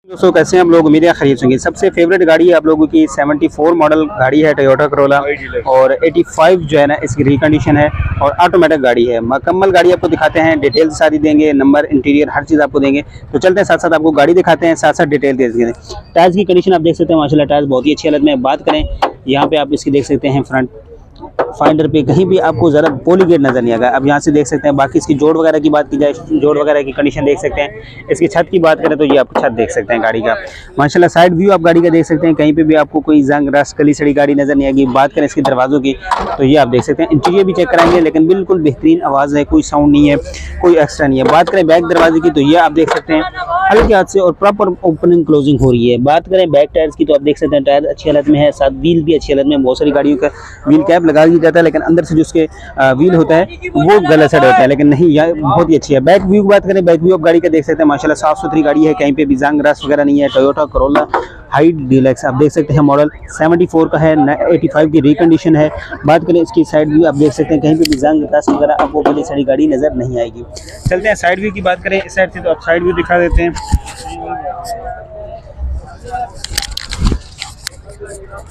दोस्तों कैसे हैं हम लोग, उम्मीद है खरीद होंगे। सबसे फेवरेट गाड़ी है आप लोगों की 74 मॉडल गाड़ी है टोयोटा करोला और 85 जो है ना इसकी रिकंडीशन है और ऑटोमेटिक गाड़ी है। मुकम्मल गाड़ी आपको दिखाते हैं, डिटेल सारी देंगे, नंबर इंटीरियर हर चीज़ आपको देंगे। तो चलते हैं साथ साथ आपको गाड़ी दिखाते हैं, साथ साथ डिटेल दे देंगे। टायर्स की कंडीशन आप देख सकते हैं, माशाल्लाह टायर्स बहुत ही अच्छी हालत में। बात करें यहाँ पे आप इसकी देख सकते हैं फ्रंट फाइंडर पे कहीं भी आपको ज़रा पॉलीगेट नज़र नहीं आएगा। अब यहाँ से देख सकते हैं। बाकी इसकी जोड़ वगैरह की बात की जाए, जोड़ वगैरह की कंडीशन देख सकते हैं। इसकी छत की बात करें तो ये आप छत देख सकते हैं गाड़ी का, माशाल्लाह। साइड व्यू आप गाड़ी का देख सकते हैं, कहीं पे भी आपको कोई जंग रस कली सड़ी गाड़ी नज़र नहीं आएगी। बात करें इसके दरवाज़ों की तो ये आप देख सकते हैं। इंटीरियर भी चेक कराएंगे, लेकिन बिल्कुल बेहतरीन आवाज़ है, कोई साउंड नहीं है, कोई एक्स्ट्रा नहीं है। बात करें बैक दरवाजे की तो ये आप देख सकते हैं हल्के हाथ से और प्रॉपर ओपनिंग क्लोजिंग हो रही है। बात करें बैक टायर्स की तो आप देख सकते हैं टायर अच्छी हालत में है, साथ व्हील भी अच्छी हालत में। बहुत सारी गाड़ियों का व्हील कैप लगा दिया जाता है, लेकिन अंदर से जो उसके व्हील होता है वो गलत साइड होता है, लेकिन नहीं यह बहुत ही अच्छी है। बैक व्यू की बात करें, बैक व्यू आप गाड़ी का देख सकते हैं, माशाल्लाह साफ सुथरी गाड़ी है, कहीं पे भी जंग रस वगैरह नहीं है। टोयोटा करोला हाइट डीलक्स आप देख सकते हैं, मॉडल 74 का है, 85 की रिकंडीशन है। बात करें इसकी साइड व्यू आप देख सकते हैं, कहीं पे भी जंग रस वगैरह आपको बड़ी सारी गाड़ी नज़र नहीं आएगी। चलते हैं साइड व्यू की बात करें, इस साइड से तो आप साइड व्यू दिखा देते हैं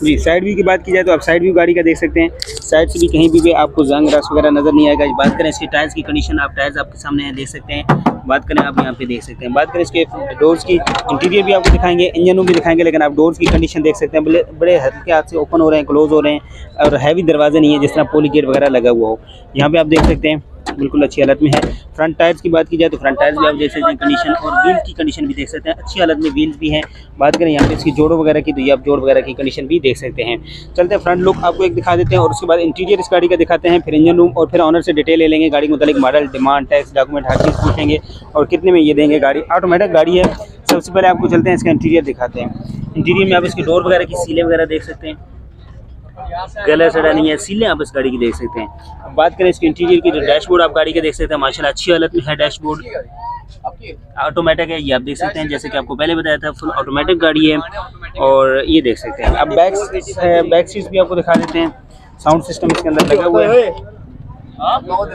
जी। साइड व्यू की बात की जाए तो आप साइड व्यू गाड़ी का देख सकते हैं, साइड से भी कहीं भी आपको जंग रस वगैरह नज़र नहीं आएगा। बात करें इसके टायर्स की कंडीशन, आप टायर्स आपके सामने हैं देख सकते हैं। बात करें आप यहाँ पे देख सकते हैं। बात करें इसके डोर्स की, इंटीरियर भी आपको दिखाएंगे, इंजन रूम भी दिखाएंगे, लेकिन आप डोर्स की कंडीशन देख सकते हैं, बड़े हल्के हाथ से ओपन हो रहे हैं, क्लोज हो रहे हैं और हैवी दरवाजे नहीं है जिस तरह पॉली गेट वगैरह लगा हुआ हो। यहाँ पे आप देख सकते हैं बिल्कुल अच्छी हालत में है। फ्रंट टायर्स की बात की जाए तो फ्रंट टायर्स भी आप देख सकते हैं कंडीशन, और व्हील की कंडीशन भी देख सकते हैं, अच्छी हालत में व्हील्स भी हैं। बात करें यहाँ पे इसकी जोड़ों वगैरह की तो ये आप जोड़ वगैरह की कंडीशन भी देख सकते हैं। चलते हैं फ्रंट लुक आपको एक दिखा देते हैं और उसके बाद इंटीरियर इस गाड़ी का दिखाते हैं, फिर इंजन रूम और फिर ऑनर से डिटेल ले लेंगे। गाड़ी के मुतालिक मॉडल, डिमांड, टैक्स, डॉक्यूमेंट हर चीज़ पूछेंगे और कितने में ये देंगे। गाड़ी ऑटोमेटिक गाड़ी है। सबसे पहले आपको चलते हैं इसका इंटीरियर दिखाते हैं। इंटीरियर में आप इसके डोर वगैरह की सीलें वगैरह देख सकते हैं, गला सड़ा नहीं है, सीलें आप इस गाड़ी की देख सकते हैं। अब बात करें इसके इंटीरियर की तो डैशबोर्ड आप गाड़ी के देख सकते हैं, माशाल्लाह अच्छी हालत में है। डैशबोर्ड ऑटोमेटिक है, ये आप देख सकते हैं, जैसे कि आपको पहले बताया था फुल ऑटोमेटिक गाड़ी है। और ये देख सकते हैं। अब बैक सीट्स भी आपको दिखा देते हैं, साउंड सिस्टम इसके अंदर लगा हुआ है।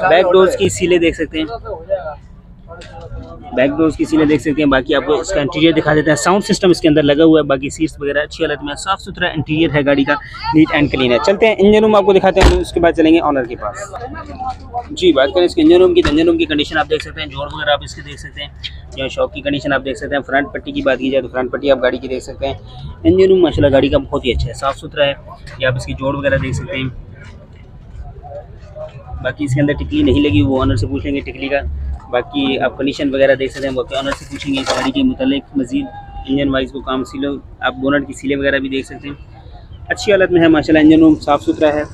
बैक डोर्स की सीलें देख सकते हैं, बैक डोर्स की सीलें देख सकते हैं। बाकी आपको इसका इंटीरियर दिखा देते हैं, साउंड सिस्टम इसके अंदर लगा हुआ है। बाकी सीट्स वगैरह अच्छी हालत में, साफ सुथरा इंटीरियर है गाड़ी का, नीट एंड क्लीन है। चलते हैं इंजन रूम आपको दिखाते हैं, उसके बाद चलेंगे ऑनर के पास जी। बात करें इसके इंजन रूम की, इंजन रूम की कंडीशन आप देख सकते हैं, जोड़ वगैरह आप इसके देख सकते हैं, जो शॉक की कंडीशन आप देख सकते हैं। फ्रंट पट्टी की बात की जाए तो फ्रंट पट्टी आप गाड़ी की देख सकते हैं। इंजन रूम माशाल्लाह गाड़ी का बहुत ही अच्छा है, साफ सुथरा है। ये आप इसकी जोड़ वगैरह देख सकते हैं। बाकी इसके अंदर टिकली नहीं लगी, वो ऑनर से पूछ लेंगे टिकली का। बाकी आप कंडीशन वगैरह देख सकते हैं, वो ऑनर से पूछेंगे इस गाड़ी के मुतालिक मजीद इंजन वाइज को काम। सीलों आप बोनट की सीलें वगैरह भी देख सकते हैं, अच्छी हालत में है माशाल्लाह। इंजन रूम साफ़ सुथरा है।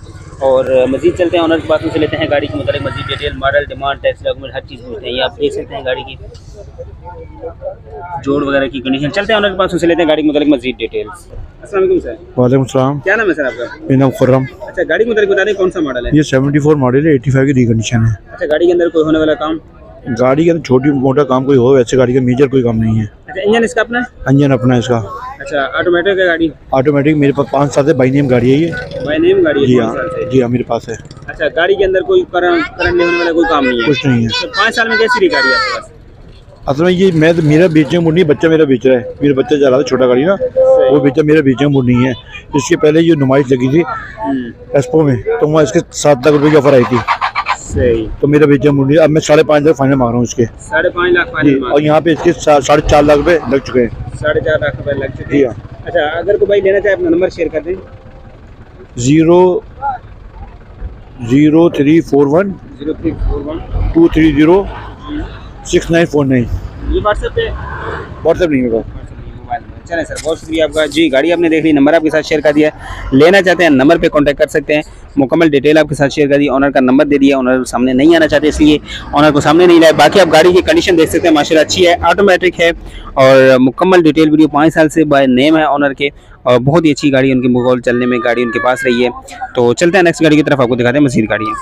और मजीद चलते हैं ऑनर के पास से लेते हैं गाड़ी के मुतालिक मजीद detail, model, demand, tax, document हर चीज़ पूछते हैं। ये आप देख सकते हैं गाड़ी की जोड़ वगैरह की कंडीशन। चलते हैं ऑनर के पास से लेते हैं गाड़ी के मुतालिक मजीद डिटेल्स। अस्सलाम वालेकुम सर। वालेकुम सलाम। क्या नाम है सर आपका? मेरा नाम खुर्रम। अच्छा, गाड़ी के मुतालिक बता दें कौन सा मॉडल है? ये 74 मॉडल है, 85 की रिकंडीशन है। अच्छा, गाड़ी के अंदर कोई होने वाला काम? गाड़ी के अंदर छोटी मोटा काम कोई हो, वैसे गाड़ी का मेजर कोई काम नहीं है। अच्छा, इंजन इसका अपना? इंजन अपना है इसका। अच्छा, ऑटोमेटिक है गाड़ी? ऑटोमेटिक मेरे पास 5 साल से बाई नेम गाड़ी है ये। बाई नेम गाड़ी है? जी हाँ, जी हाँ मेरे पास है। अच्छा, गाड़ी के अंदर कोई करंट नहीं होने वाला कोई काम नहीं है? कुछ नहीं है। तो 5 साल में कैसी रही गाड़ी आपके पास? असल में ये मेरा बेचने मूड नहीं, बच्चा मेरा बेच रहा है। मेरा बच्चा चला रहा था छोटा गाड़ी ना, वो बेचा, मेरा बेचने मूड नहीं है। इसके पहले ये नुमाइश लगी थी एक्सपो में, तो वहाँ इसके 7 लाख रुपये की ऑफर आई थी। सही। तो मेरा बेचने मूड नहीं, अब मैं 5.5 लाख फाइनल मांग रहा हूँ इसके। 5.5 लाख फाइनल? और यहाँ पे इसके 4.5 लाख रुपये लग चुके हैं। 4.5 लाख रुपये लग चुके हैं? जी हाँ। अच्छा, अगर कोई भाई लेना चाहे अपना नंबर शेयर कर दें। 0341 230 6949। ये व्हाट्सएप पे? व्हाट्सएप नहीं होगा। चलें सर, बहुत शुक्रिया आपका जी। गाड़ी आपने देख ली, नंबर आपके साथ शेयर कर दिया। लेना चाहते हैं नंबर पे कांटेक्ट कर सकते हैं, मुकम्मल डिटेल आपके साथ शेयर कर दी। ऑनर का नंबर दे दिया, ऑनर सामने नहीं आना चाहते इसलिए ऑनर को सामने नहीं लाए। बाकी आप गाड़ी की कंडीशन देख सकते हैं, माशाल्लाह अच्छी है, ऑटोमेटिक है और मुकम्मल डिटेल वीडियो 5 साल से बाय नेम है ऑनर के, और बहुत ही अच्छी गाड़ी, उनकी मुगल चलने में गाड़ी उनके पास रही है। तो चलते हैं नेक्स्ट गाड़ी की तरफ, आपको दिखाते हैं मजीद गाड़ियाँ।